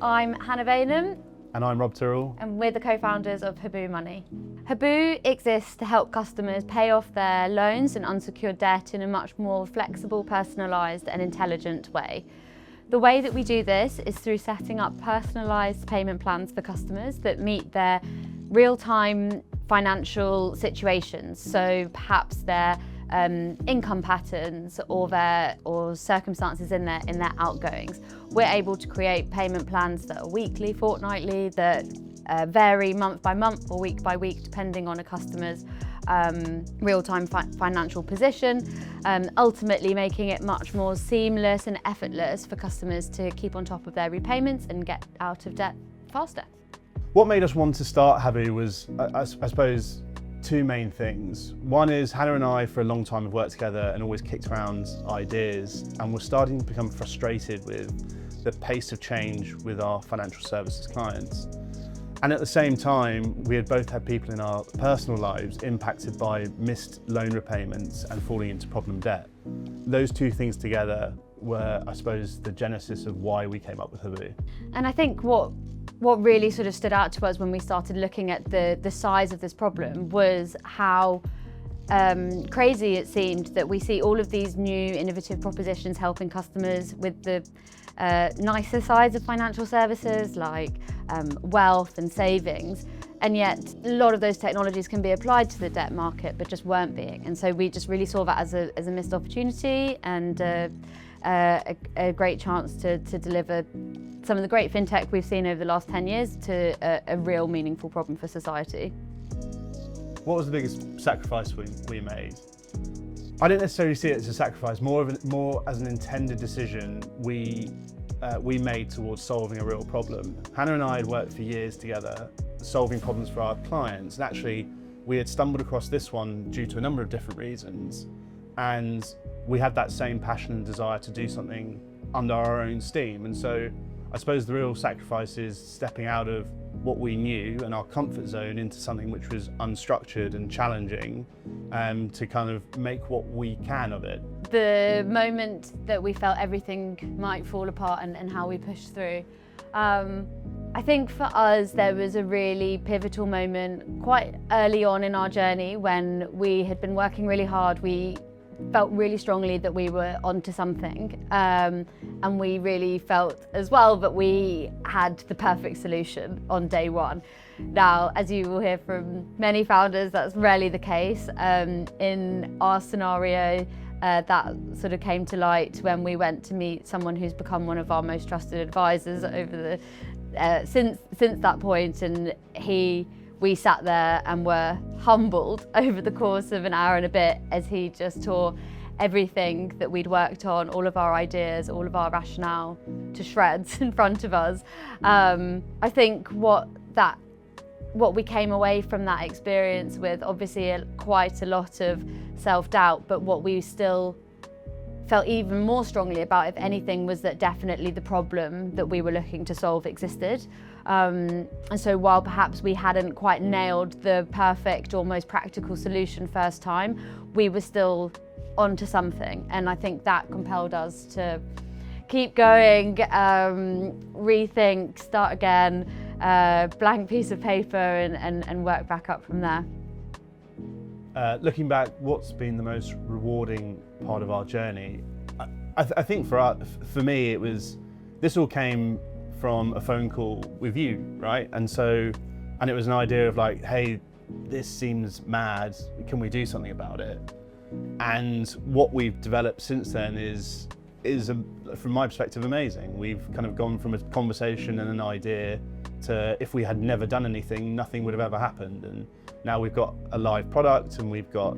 I'm Hannah Baynham. And I'm Rob Tyrrell. And we're the co-founders of Haboo Money. Haboo exists to help customers pay off their loans and unsecured debt in a much more flexible, personalised and intelligent way. The way that we do this is through setting up personalised payment plans for customers that meet their real-time financial situations. So perhaps their income patterns or circumstances in their outgoings. We're able to create payment plans that are weekly, fortnightly, that vary month by month or week by week depending on a customer's real-time financial position, ultimately making it much more seamless and effortless for customers to keep on top of their repayments and get out of debt faster. What made us want to start Haboo was, I suppose, two main things. One is Hannah and I for a long time have worked together and always kicked around ideas, and we're starting to become frustrated with the pace of change with our financial services clients. And at the same time, we had both had people in our personal lives impacted by missed loan repayments and falling into problem debt. Those two things together were, I suppose, the genesis of why we came up with Haboo. And I think what really sort of stood out to us when we started looking at the size of this problem was how crazy it seemed that we see all of these new innovative propositions helping customers with the nicer sides of financial services like wealth and savings, and yet a lot of those technologies can be applied to the debt market but just weren't being. And so we just really saw that as a missed opportunity and a great chance to deliver some of the great fintech we've seen over the last 10 years to a real meaningful problem for society. What was the biggest sacrifice we made? I didn't necessarily see it as a sacrifice, more as an intended decision we made towards solving a real problem. Hannah and I had worked for years together, solving problems for our clients, and actually we had stumbled across this one due to a number of different reasons, and we had that same passion and desire to do something under our own steam. And so I suppose the real sacrifice is stepping out of what we knew and our comfort zone into something which was unstructured and challenging, to kind of make what we can of it. The moment that we felt everything might fall apart and how we pushed through. I think for us there was a really pivotal moment quite early on in our journey when we had been working really hard. We felt really strongly that we were onto something, and we really felt as well that we had the perfect solution on day one. Now, as you will hear from many founders, that's rarely the case. In our scenario, that sort of came to light when we went to meet someone who's become one of our most trusted advisors over the since that point, and we sat there and were humbled over the course of an hour and a bit as he just tore everything that we'd worked on, all of our ideas, all of our rationale to shreds in front of us. I think what we came away from that experience with, obviously quite a lot of self-doubt, but what we still felt even more strongly about, if anything, was that definitely the problem that we were looking to solve existed. And so while perhaps we hadn't quite nailed the perfect, almost practical solution first time, we were still onto something. And I think that compelled us to keep going, rethink, start again, blank piece of paper and work back up from there. Looking back, what's been the most rewarding part of our journey? I think for me, this all came from a phone call with you, right? And it was an idea of like, hey, this seems mad, can we do something about it? And what we've developed since then is from my perspective, amazing. We've kind of gone from a conversation and an idea to, if we had never done anything, nothing would have ever happened. And now we've got a live product, and we've got,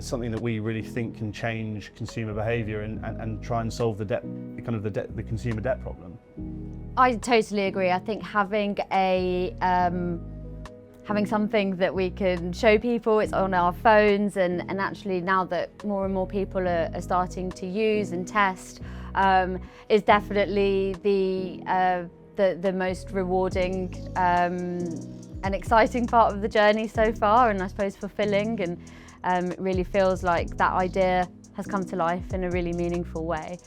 something that we really think can change consumer behaviour and try and solve the consumer debt problem. I totally agree. I think having something that we can show people, it's on our phones, and actually now that more and more people are starting to use and test, is definitely the most rewarding and exciting part of the journey so far, and I suppose fulfilling. It really feels like that idea has come to life in a really meaningful way.